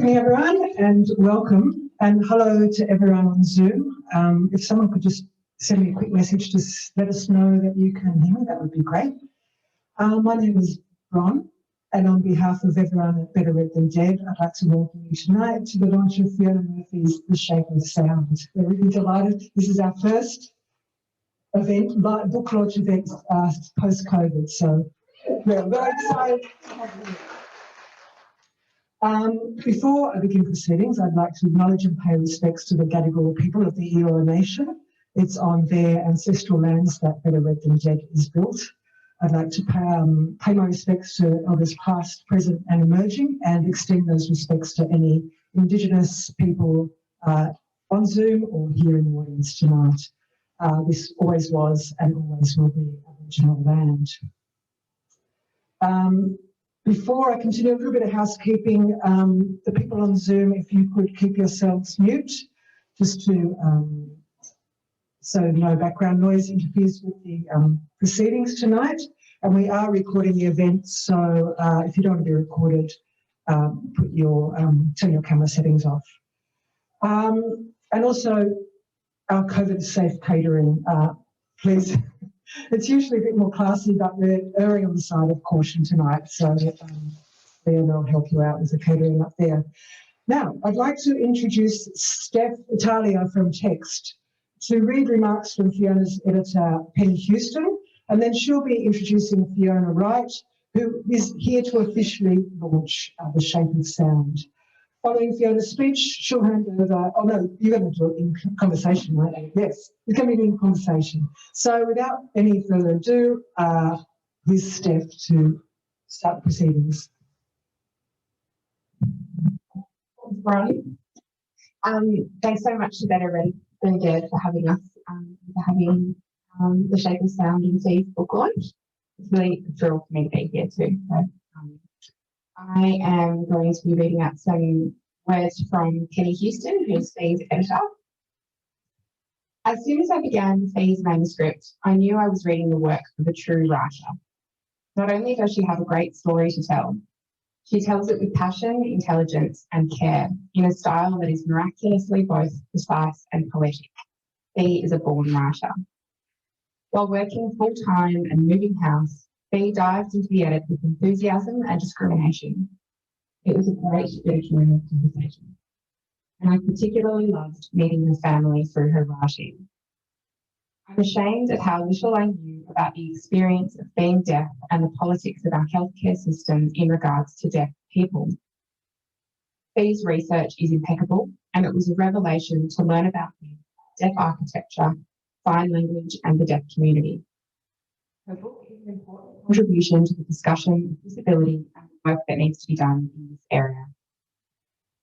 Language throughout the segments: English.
Good evening, everyone, and welcome, and hello to everyone on Zoom. If someone could just send me a quick message to let us know that you can hear me, that would be great. My name is Bron, and on behalf of everyone at Better Read Than Dead, I'd like to welcome you tonight to the launch of Fiona Murphy's The Shape of Sound. We're really delighted. This is our first event, book launch event post-COVID, so we're very excited. Before I begin proceedings, I'd like to acknowledge and pay respects to the Gadigal people of the Eora Nation. It's on their ancestral lands that Better Read Than Dead is built. I'd like to pay my respects to elders past, present and emerging, and extend those respects to any Indigenous people on Zoom or here in the audience tonight. This always was and always will be Aboriginal land. Before I continue, a little bit of housekeeping. The people on Zoom, if you could keep yourselves mute, just to so no background noise interferes with the proceedings tonight. And we are recording the event, so if you don't want to be recorded, turn your camera settings off. And also, our COVID-safe catering, please. It's usually a bit more classy, but we're erring on the side of caution tonight, so they'll help you out with the catering up there. Now, I'd like to introduce Steph Italia from Text to read remarks from Fiona's editor, Penny Houston, and then she'll be introducing Fiona Wright, who is here to officially launch The Shape of Sound. Following Fiona's speech, she'll hand over, oh no, you're going to do it in conversation, right? Yes, it's going to be in conversation. So without any further ado, here's Steph to start the proceedings. Thanks, Bron. Thanks so much to Better Read Than Dead for having us, for having The Shape of Sound and See's book launch. It's really a thrill for me to be here too. So, I am going to be reading out some words from Penny Houston, who's Fee's editor. As soon as I began Fee's manuscript, I knew I was reading the work of a true writer. Not only does she have a great story to tell, she tells it with passion, intelligence, and care in a style that is miraculously both precise and poetic. Fee is a born writer. While working full-time and moving house, Fee dived into the edit with enthusiasm and discrimination. It was a great editorial conversation, and I particularly loved meeting her family through her writing. I'm ashamed at how little I knew about the experience of being deaf and the politics of our healthcare system in regards to deaf people. Fee's research is impeccable, and it was a revelation to learn about deaf architecture, sign language, and the deaf community. Her book is an important contribution to the discussion of disability and the work that needs to be done in this area.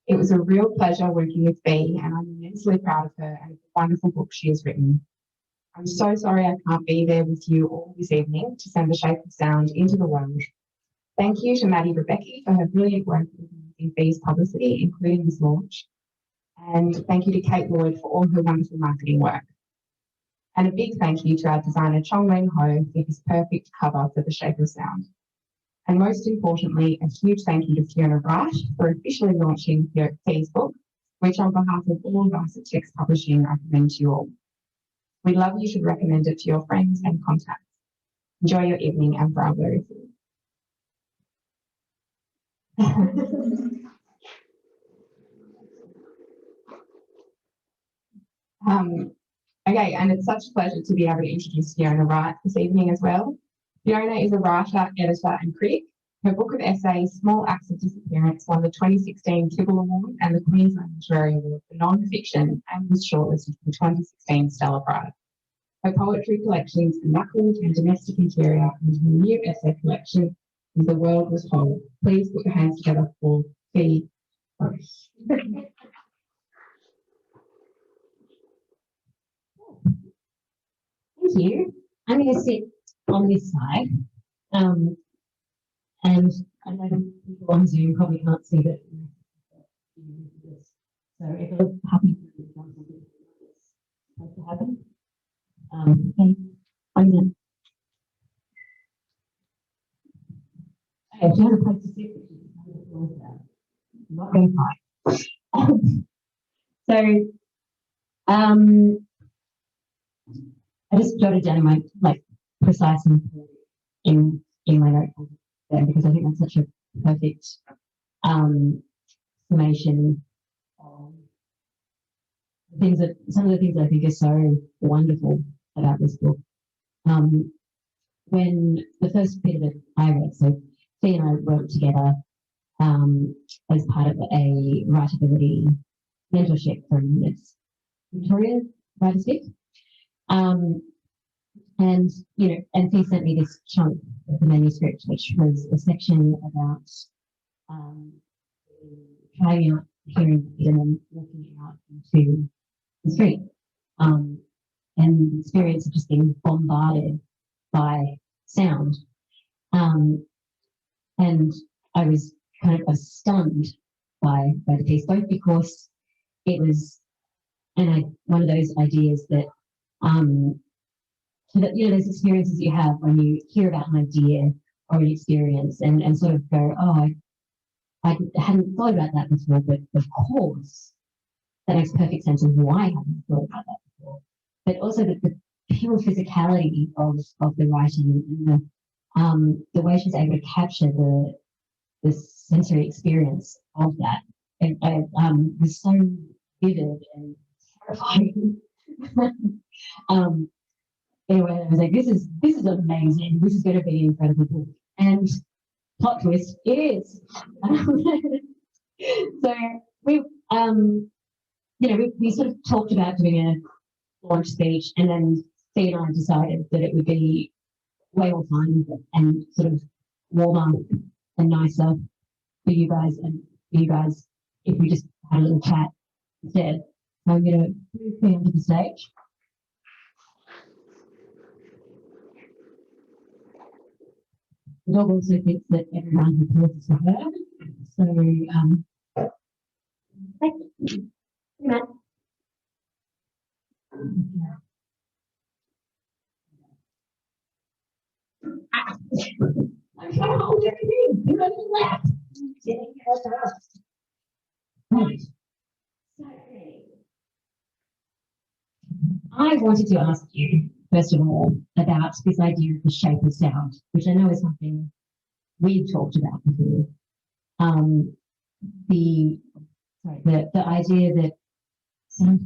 It was a real pleasure working with Fee, and I'm immensely proud of her and the wonderful book she has written. I'm so sorry I can't be there with you all this evening to send The Shape of Sound into the world. Thank you to Maddie Rebecca for her brilliant work in Fee's publicity, including this launch. And thank you to Kate Lloyd for all her wonderful marketing work. And a big thank you to our designer Chong Wen Ho for his perfect cover for The Shape of Sound. And most importantly, a huge thank you to Fiona Wright for officially launching Fee's book, which on behalf of all of us at Text Publishing, I commend to you all. We love you should recommend it to your friends and contacts. Enjoy your evening and bravo. Okay, and it's such a pleasure to be able to introduce Fiona Wright this evening as well. Fiona is a writer, editor and critic. Her book of essays, Small Acts of Disappearance, won the 2016 Kibble Award and the Queensland Literary Award for non-fiction and was shortlisted for the 2016 Stella Prize. Her poetry collections, Knuckled and Domestic Interior, and her new essay collection is The World Was Whole. Please put your hands together for Fee. Thank you. I'm going to sit on this side, and I know the people on Zoom probably can't see that. So if you're happy to happen, okay, I'm going to. Okay, if you have a place to sit, which is not going to fight. So I just jotted down my precise and in my notebook there because I think that's such a perfect summation of some of the things I think are so wonderful about this book. When the first bit of it I read, so Fee and I worked together as part of a writability mentorship from this Victoria Writer Speak. And Fee sent me this chunk of the manuscript, which was a section about trying out hearing and then walking out into the street. And the experience of just being bombarded by sound. And I was kind of stunned by the piece, both because it was one of those ideas that those experiences you have when you hear about an idea or an experience and sort of go, oh, I hadn't thought about that before, but of course that makes perfect sense of why I hadn't thought about that before. But also the pure physicality of the writing and the way she's able to capture the sensory experience of that. It was so vivid and terrifying. Anyway, I was like, this is amazing. This is going to be an incredible book. And plot twist, it is. So we sort of talked about doing a launch speech, and then Fee and I decided that it would be way more fun and sort of warmer and nicer for you guys if we just had a little chat instead. So I'm going to move Fee onto the stage. The dog also thinks that everyone reports to her. So, thank you. Matt. I'm trying to hold everything. You're on the left. Right. So, I wanted to ask you, first of all, about this idea of the shape of sound, which I know is something we've talked about before. The idea that sound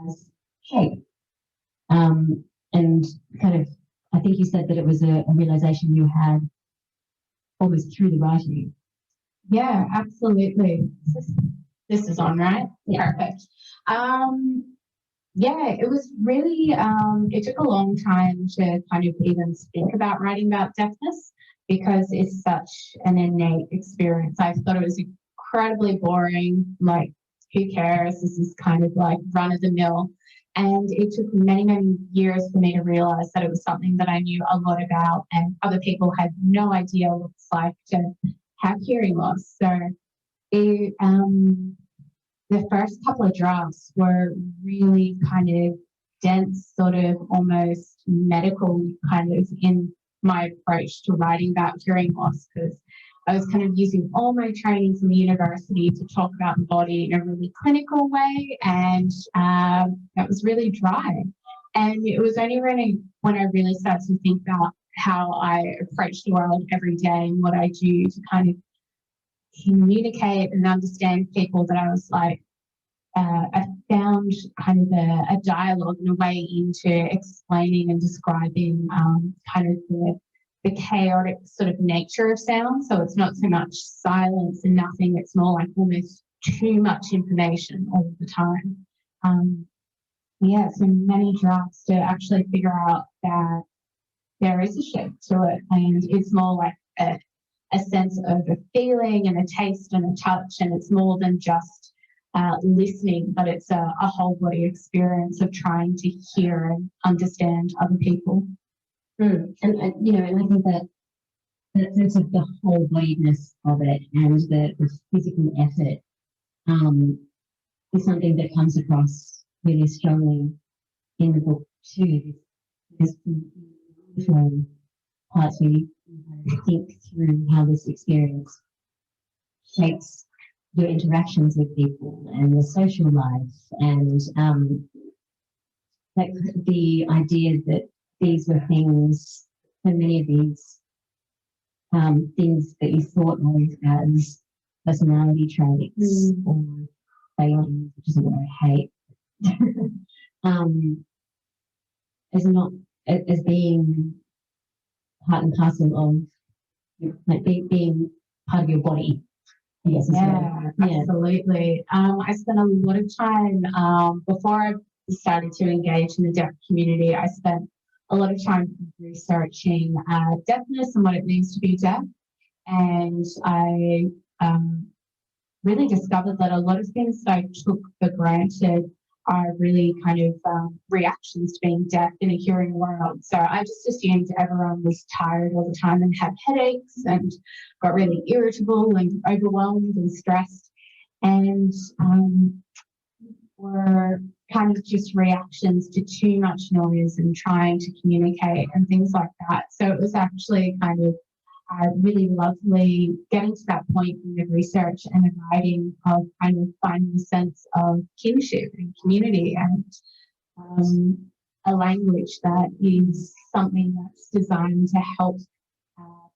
has shape. And kind of, I think you said that it was a realization you had almost through the writing. Yeah, absolutely. This is on, right? Yeah. Perfect. Yeah, it was really, it took a long time to kind of even think about writing about deafness because it's such an innate experience. I thought it was incredibly boring, like, who cares? This is kind of like run of the mill. And it took many, many years for me to realize that it was something that I knew a lot about and other people had no idea what it's like to have hearing loss. So the first couple of drafts were really kind of dense, sort of almost medical kind of in my approach to writing about hearing loss because I was kind of using all my training from the university to talk about the body in a really clinical way, and that was really dry. And it was only when I really started to think about how I approach the world every day and what I do to kind of communicate and understand people that I was like, I found kind of a dialogue and a way into explaining and describing kind of the chaotic sort of nature of sound. So it's not so much silence and nothing, it's more like almost too much information all the time. Yeah, so many drafts to actually figure out that there is a shape to it, and it's more like a sense of a feeling and a taste and a touch, and it's more than just listening, but it's a whole body experience of trying to hear and understand other people. And I think that sense of the whole bodiedness of it and the physical effort is something that comes across really strongly in the book too. There's beautiful parts where you think through how this experience shapes your interactions with people and your social life, and like the idea that these were things, so many of these things that you thought of as personality traits or failings, which is a word I hate, as not as being part and parcel of like being part of your body. Yes, Yeah, absolutely. I spent a lot of time before I started to engage in the deaf community. I spent a lot of time researching deafness and what it means to be deaf, and I really discovered that a lot of things that I took for granted are really kind of reactions to being deaf in a hearing world. So I just assumed everyone was tired all the time and had headaches and got really irritable and overwhelmed and stressed, and were kind of just reactions to too much noise and trying to communicate and things like that. So it was actually kind of really lovely getting to that point in the research and the writing of kind of finding a sense of kinship and community, and a language that is something that's designed to help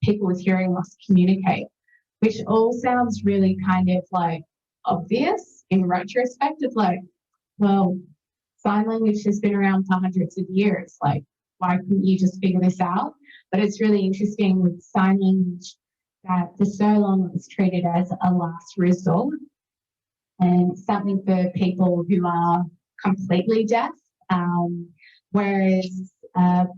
people with hearing loss communicate, which all sounds really kind of like obvious in retrospect of like, well, sign language has been around for hundreds of years. Like, why couldn't you just figure this out? But it's really interesting with sign language that for so long it was treated as a last resort and something for people who are completely deaf, whereas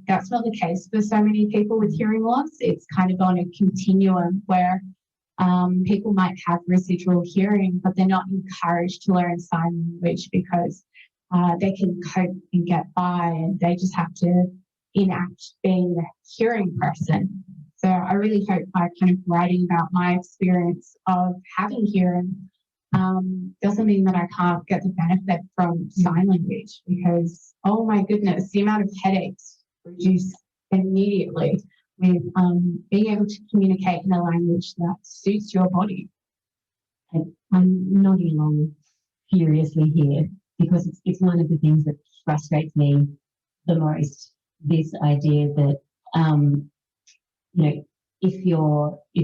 that's not the case for so many people with hearing loss. It's kind of on a continuum where people might have residual hearing, but they're not encouraged to learn sign language because they can cope and get by, and they just have to enact being a hearing person. So I really hope by kind of writing about my experience of having hearing doesn't mean that I can't get the benefit from sign language, because, oh my goodness, the amount of headaches reduce immediately with being able to communicate in a language that suits your body. I'm nodding along furiously here because it's one of the things that frustrates me the most. This idea that you know, if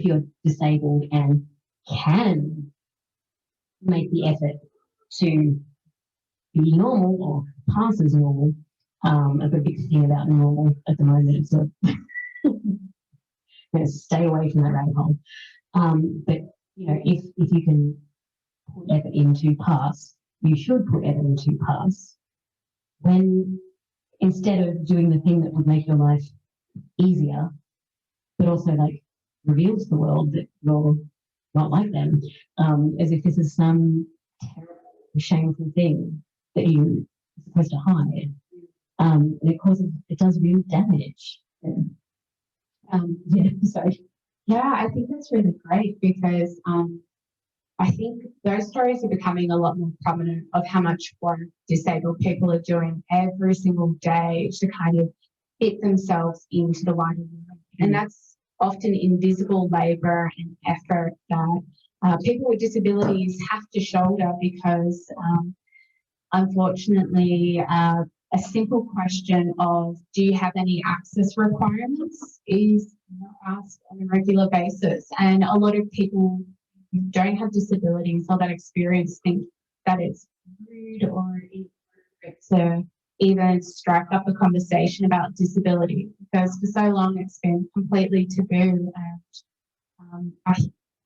you're disabled and can make the effort to be normal or pass as normal, I've got a big thing about normal at the moment, so I'm going to stay away from that rabbit hole. But you know, if you can put effort into pass, you should put effort into pass. When instead of doing the thing that would make your life easier, but also like reveals to the world that you're not like them, as if this is some terrible, shameful thing that you're supposed to hide. And it does real damage. Yeah, I think that's really great because I think those stories are becoming a lot more prominent of how much work disabled people are doing every single day to kind of fit themselves into the wider world. And that's often invisible labour and effort that people with disabilities have to shoulder because, unfortunately, a simple question of do you have any access requirements is not asked on a regular basis. And a lot of people who don't have disabilities or that experience think that it's rude or inappropriate to even strike up a conversation about disability because for so long it's been completely taboo. And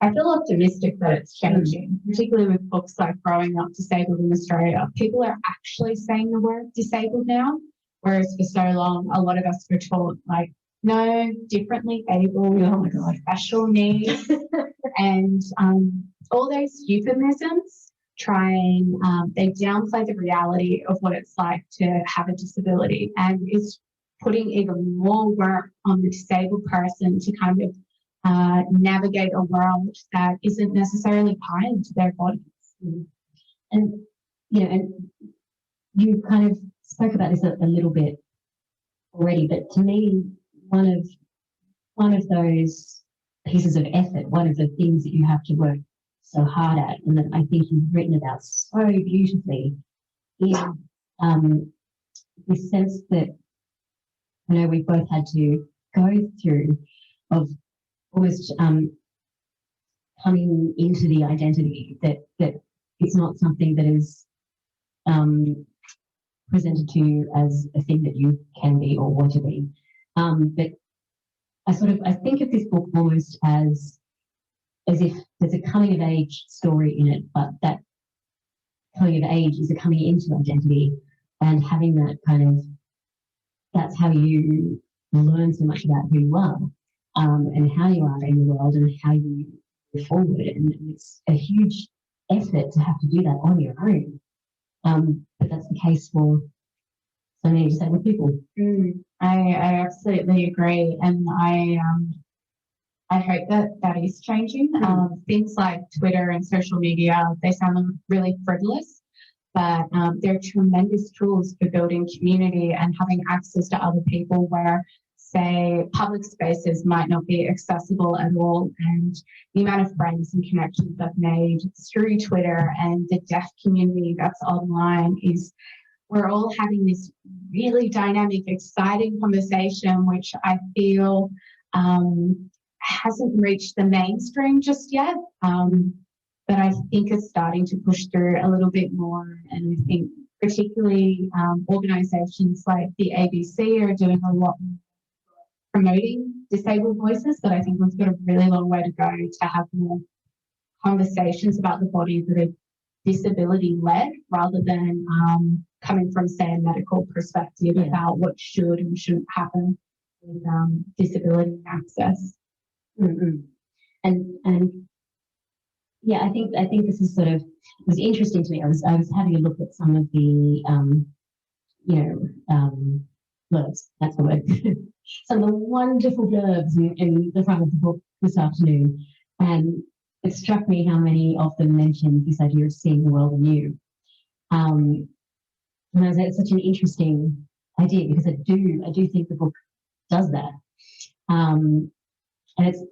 I feel optimistic that it's changing, particularly with books like Growing Up Disabled in Australia. People are actually saying the word disabled now, whereas for so long a lot of us were taught like, no, differently able, oh my God, special needs, and all those euphemisms they downplay the reality of what it's like to have a disability, and it's putting even more work on the disabled person to kind of navigate a world that isn't necessarily kind to their bodies. And and you kind of spoke about this a little bit already, but to me, one of those pieces of effort, one of the things that you have to work so hard at, and that I think you've written about so beautifully, is this sense that I know we've both had to go through of almost coming into the identity that it's not something that is presented to you as a thing that you can be or want to be. But I think of this book almost as if there's a coming of age story in it, but that coming of age is a coming into identity, and having that that's how you learn so much about who you are, and how you are in the world and how you move forward. And it's a huge effort to have to do that on your own. But that's the case for so many disabled people. I absolutely agree, and I hope that is changing. Things like Twitter and social media, they sound really frivolous, but they're tremendous tools for building community and having access to other people where, say, public spaces might not be accessible at all. And the amount of friends and connections I've made through Twitter and the deaf community that's online is, we're all having this really dynamic, exciting conversation, which I feel hasn't reached the mainstream just yet. But I think it's starting to push through a little bit more. And I think particularly organisations like the ABC are doing a lot promoting disabled voices, but I think we've got a really long way to go to have more conversations about the body that are disability-led rather than coming from, say, a medical perspective about what should and shouldn't happen with disability access. And yeah, I think this is it was interesting to me. I was having a look at some of the blurbs, that's the word. Some of the wonderful blurbs in the front of the book this afternoon, and it struck me how many of them mentioned this idea of seeing the world anew. And I was like, it's such an interesting idea, because I do think the book does that. And it's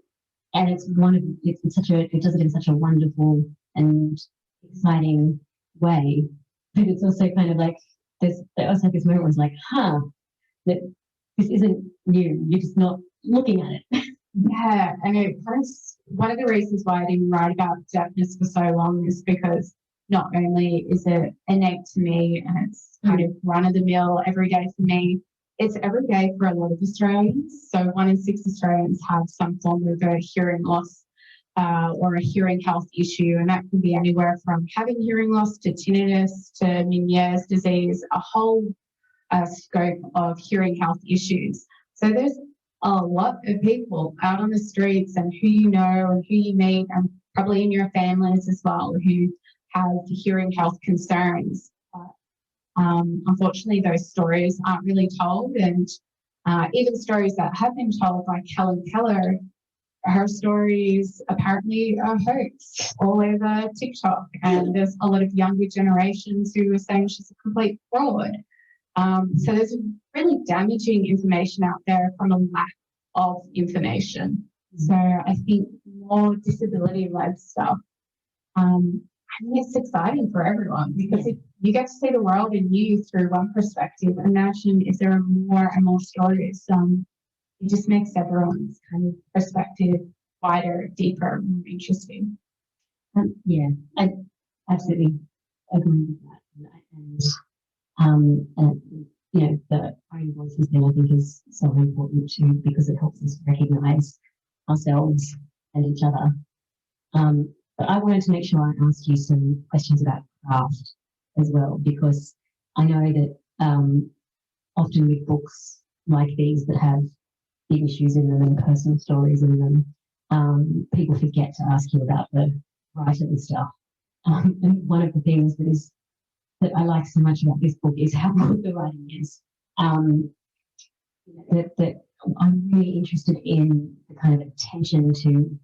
it does it in such a wonderful and exciting way. But it's also kind of like there's also this moment where it's like, that this isn't new. You're just not looking at it. Yeah, and it's one of the reasons why I didn't write about deafness for so long is because not only is it innate to me and it's kind of run of the mill every day for me, it's every day for a lot of Australians. So 1 in 6 Australians have some form of a hearing loss or a hearing health issue, and that can be anywhere from having hearing loss to tinnitus to Meniere's disease, a whole scope of hearing health issues. So there's a lot of people out on the streets, and who you know and who you meet, and probably in your families as well, who have hearing health concerns. Unfortunately, those stories aren't really told, and even stories that have been told, like Helen Keller, her stories apparently are hoax all over TikTok, and there's a lot of younger generations who are saying she's a complete fraud. So there's really damaging information out there from a lack of information. So I think more disability-led stuff, it's exciting for everyone, because if you get to see the world anew through one perspective, imagine if there are more and more stories. It just makes everyone's kind of perspective wider, deeper, more interesting. Yeah, I absolutely agree with that. And the own voices thing I think is so important too, because it helps us recognise ourselves and each other. But I wanted to make sure I asked you some questions about craft as well, because I know that often with books like these that have big issues in them and personal stories in them, people forget to ask you about the writerly stuff. And one of the things that I like so much about this book is how good the writing is. That I'm really interested in the kind of attention to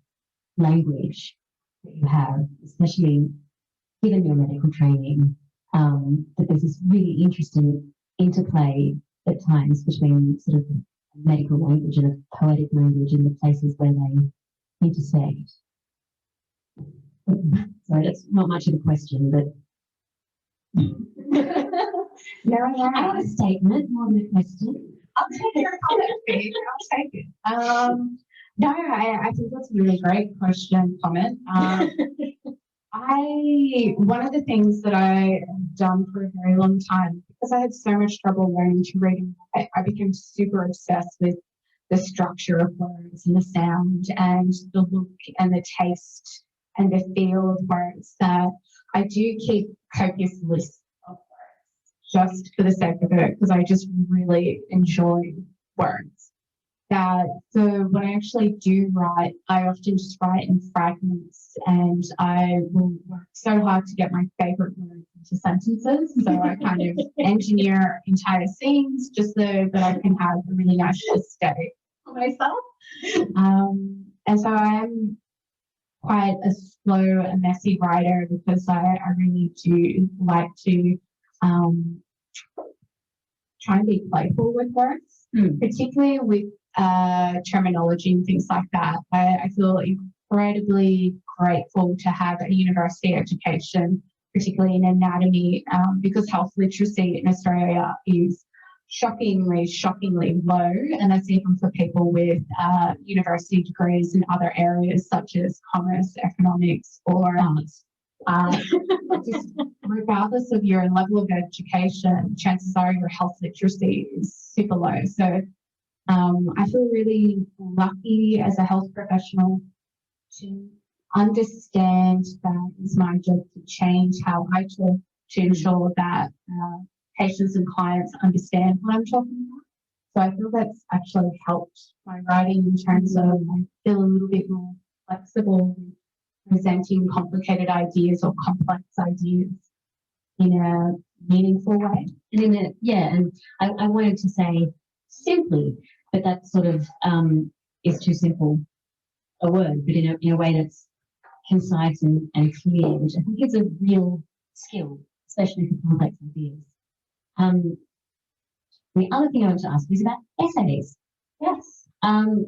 language that you have, especially given your medical training, that there's this really interesting interplay at times between sort of medical language and a poetic language and the places where they intersect. Sorry, that's not much of a question, but No, I have a statement more than a question. I'll take your comment, Phoebe. I'll take it. No, I think that's a really great question, comment. One of the things that I have done for a very long time, because I had so much trouble learning to read and write, I became super obsessed with the structure of words and the sound and the look and the taste and the feel of words, that I do keep copious lists of words just for the sake of it, because I just really enjoy words. So when I actually do write, I often just write in fragments, and I will work so hard to get my favorite words into sentences. So I kind of engineer entire scenes just so that I can have a really nice aesthetic for myself. And so I am quite a slow and messy writer, because I really do like to try and be playful with words, particularly with terminology and things like that. I feel incredibly grateful to have a university education, particularly in anatomy, because health literacy in Australia is shockingly low, and that's even for people with university degrees in other areas such as commerce, economics, or just regardless of your level of education, chances are your health literacy is super low. So I feel really lucky as a health professional to understand that it's my job to change how I talk, to ensure that patients and clients understand what I'm talking about. So I feel that's actually helped my writing in terms of I feel a little bit more flexible with presenting complicated ideas or complex ideas in a meaningful way. And and I wanted to say simply, but that sort of is too simple a word, but in a way that's concise and clear, which I think is a real skill, especially for complex ideas. The other thing I wanted to ask was about essays. Yes. And,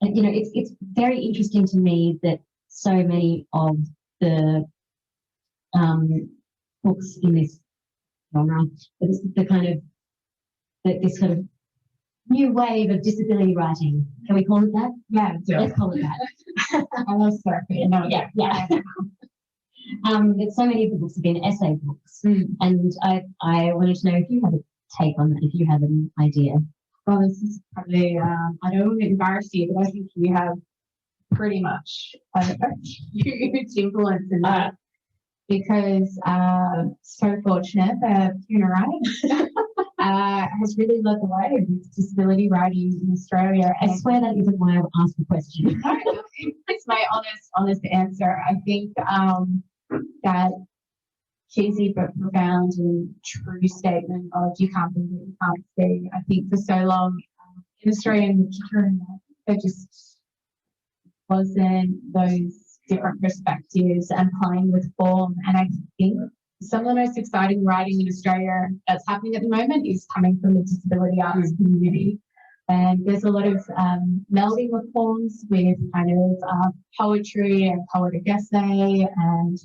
it's very interesting to me that so many of the books in this genre, the kind of this sort of new wave of disability writing. Can we call it that? Yeah. Let's call it that. I love therapy. No, yeah. That so many of the books have been essay books, and I wanted to know if you have a take on that, if you have an idea. Well, this is probably, I don't want to embarrass you, but I think you have pretty much a huge influence in that, because so fortunate that Fiona Wright has really led the way with disability writing in Australia. I swear that isn't why I asked the question. No, it's my honest answer. I think that cheesy but profound and true statement of you can't be what you can't see. I think for so long in Australian literature, there just wasn't those different perspectives and playing with form. And I think some of the most exciting writing in Australia that's happening at the moment is coming from the disability arts community. And there's a lot of melding of forms with kind of poetry and poetic essay and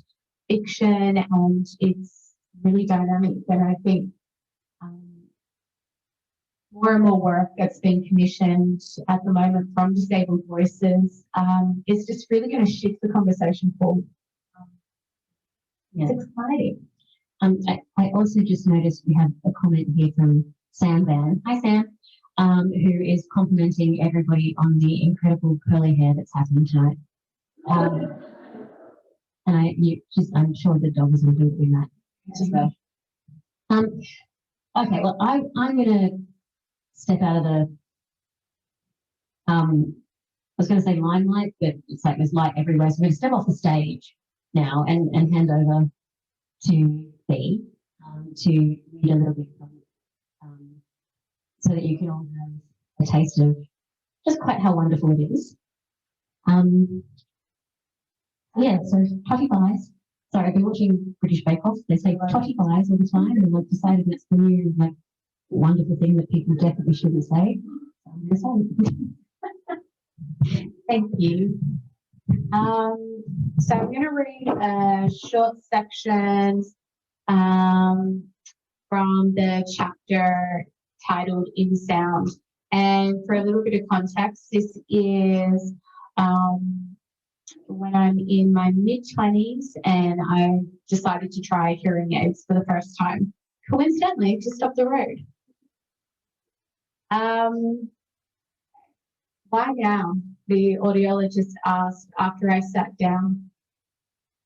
fiction, and it's really dynamic. And I think more and more work that's being commissioned at the moment from disabled voices is just really going to shift the conversation forward. It's exciting. I also just noticed we have a comment here from Sam Van. Hi, Sam. Who is complimenting everybody on the incredible curly hair that's happening tonight. And I'm sure the dog is doing that as well. Okay, well, I'm going to step out of the, I was going to say limelight, but it's like there's light everywhere. So I'm going to step off the stage now and hand over to Bea to read a little bit from so that you can all have a taste of just quite how wonderful it is. So totty pies. Sorry, I've been watching British Bake Off. They say totty pies all the time, and I've decided that's the new wonderful thing that people definitely shouldn't say. So I'm going to say it. Thank you. So I'm going to read a short section from the chapter titled In Sound. And for a little bit of context, this is when I'm in my mid-20s and I decided to try hearing aids for the first time, coincidentally, just up the road. Why now? The audiologist asked after I sat down.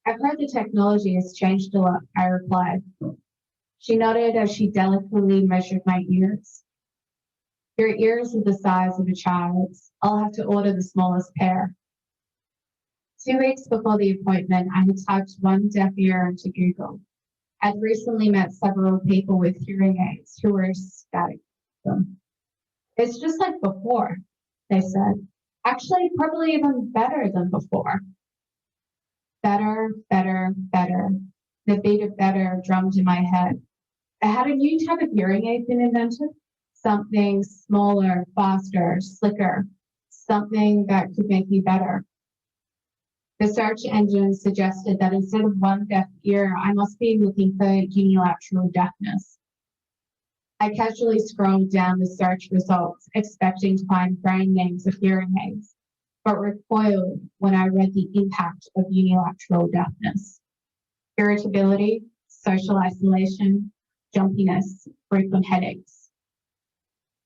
I've heard the technology has changed a lot, I replied. She nodded as she delicately measured my ears. Your ears are the size of a child's. I'll have to order the smallest pair. 2 weeks before the appointment, I had typed one deaf ear into Google. I'd recently met several people with hearing aids who were ecstatic with them. It's just like before, they said. Actually, probably even better than before. Better, better, better. The beat of better drummed in my head. Had a new type of hearing aid been invented? Something smaller, faster, slicker, something that could make me better. The search engine suggested that instead of one deaf ear, I must be looking for unilateral deafness. I casually scrolled down the search results, expecting to find brand names of hearing aids, but recoiled when I read the impact of unilateral deafness. Irritability, social isolation, jumpiness, frequent headaches.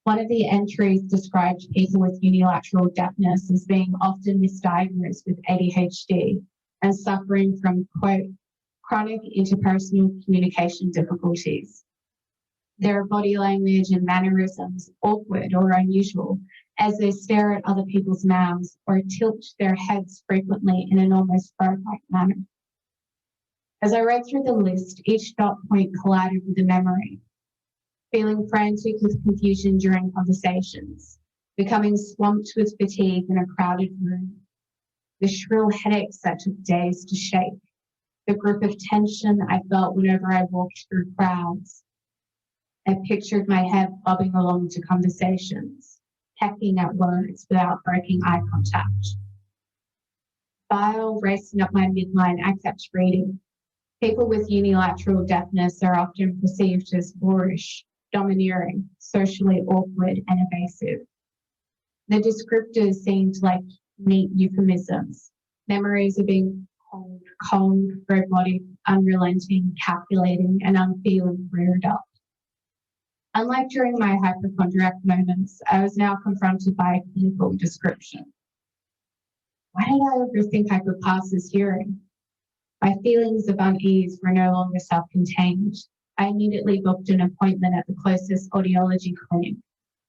One of the entries described people with unilateral deafness as being often misdiagnosed with ADHD and suffering from, quote, chronic interpersonal communication difficulties. Their body language and mannerisms awkward or unusual as they stare at other people's mouths or tilt their heads frequently in an almost bird-like manner. As I read through the list, each dot point collided with a memory. Feeling frantic with confusion during conversations, becoming swamped with fatigue in a crowded room, the shrill headaches that took days to shake, the grip of tension I felt whenever I walked through crowds. I pictured my head bobbing along to conversations, pecking at words without breaking eye contact. Bile racing up my midline, I kept reading. People with unilateral deafness are often perceived as boorish, domineering, socially awkward, and evasive. The descriptors seemed like neat euphemisms. Memories of being cold, robotic, unrelenting, calculating, and unfeeling reared up. Unlike during my hypochondriac moments, I was now confronted by a clinical description. Why did I ever think I could pass as hearing? My feelings of unease were no longer self-contained. I immediately booked an appointment at the closest audiology clinic,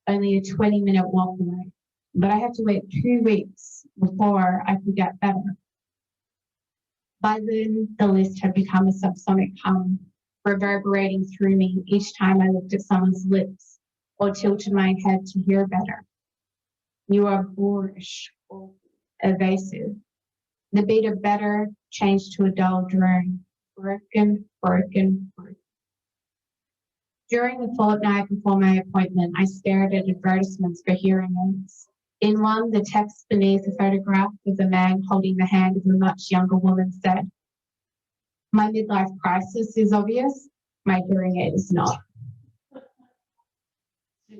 only a 20-minute walk away, but I had to wait 2 weeks before I could get better. By then, the list had become a subsonic hum, reverberating through me each time I looked at someone's lips or tilted my head to hear better. You are boorish or evasive. The beat of better changed to a dull drone. Broken, broken, broken. During the fortnight before my appointment, I stared at advertisements for hearing aids. In one, the text beneath a photograph of the man holding the hand of a much younger woman said, "My midlife crisis is obvious, my hearing aid is not." The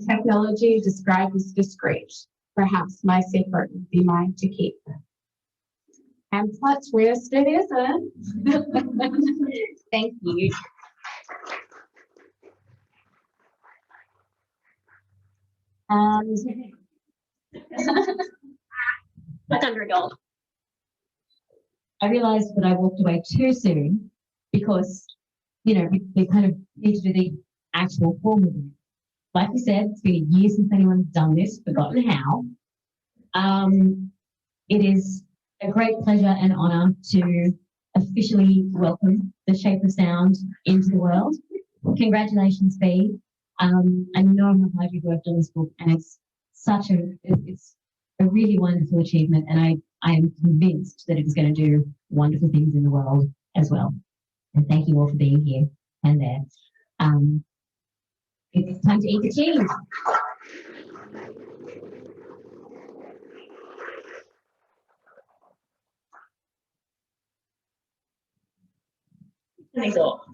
technology described as discreet. Perhaps my secret would be mine to keep. And plot twist, it isn't. Thank you. That's under a gold. I realised that I walked away too soon because, we kind of need to do the actual form of it. Like we said, it's been a year since anyone's done this, forgotten how. It is a great pleasure and honour to officially welcome the Shape of Sound into the world. Congratulations, Bea. I know how hard you've worked on this book, and it's a really wonderful achievement, and I am convinced that it's going to do wonderful things in the world as well. And thank you all for being here and there. It's time to eat the cheese. Thanks all.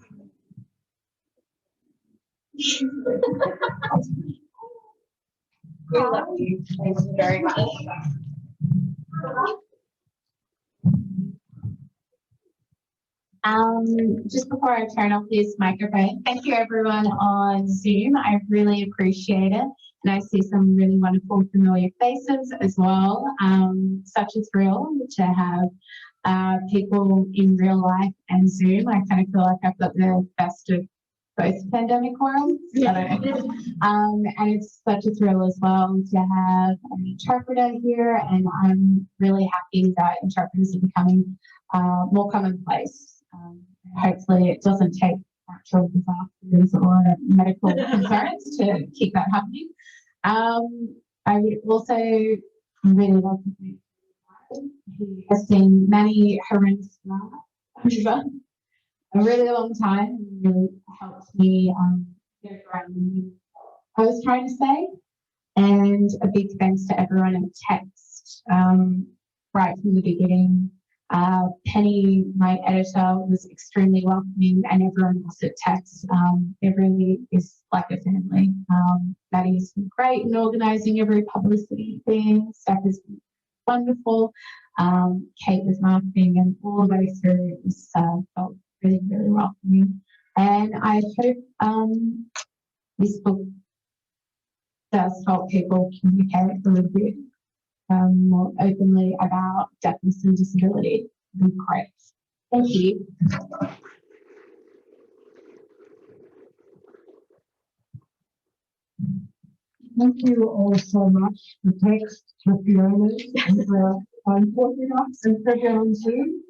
We love you. Thank you very much. Just before I turn off this microphone, thank you everyone on Zoom. I really appreciate it. And I see some really wonderful familiar faces as well. Such a thrill to have people in real life and Zoom. I kind of feel like I've got the best of both pandemic worlds. I don't know. And it's such a thrill as well to have an interpreter here. And I'm really happy that interpreters are becoming more commonplace. Hopefully it doesn't take natural disasters or medical concerns to keep that happening. I would also really love to thank he has seen many horrendous over a really long time and really helped me get around what I was trying to say. And a big thanks to everyone in text right from the beginning. Penny, my editor, was extremely welcoming, and everyone else at text. It really is like a family. Maddie's been great in organising every publicity thing. Steph has been wonderful. Kate was marketing, and all the way through it was felt really, really welcoming. And I hope this book does help people communicate a little bit more openly about deafness and disability. It'd be great. Thank you. Thank you all so much for text, for Fiona, and for talking us and for everyone on Zoom.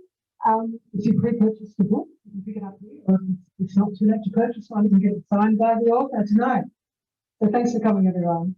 If you pre-purchased the book, you can pick it up here, or if it's not too late to purchase one, you can get it signed by the author tonight. So thanks for coming, everyone.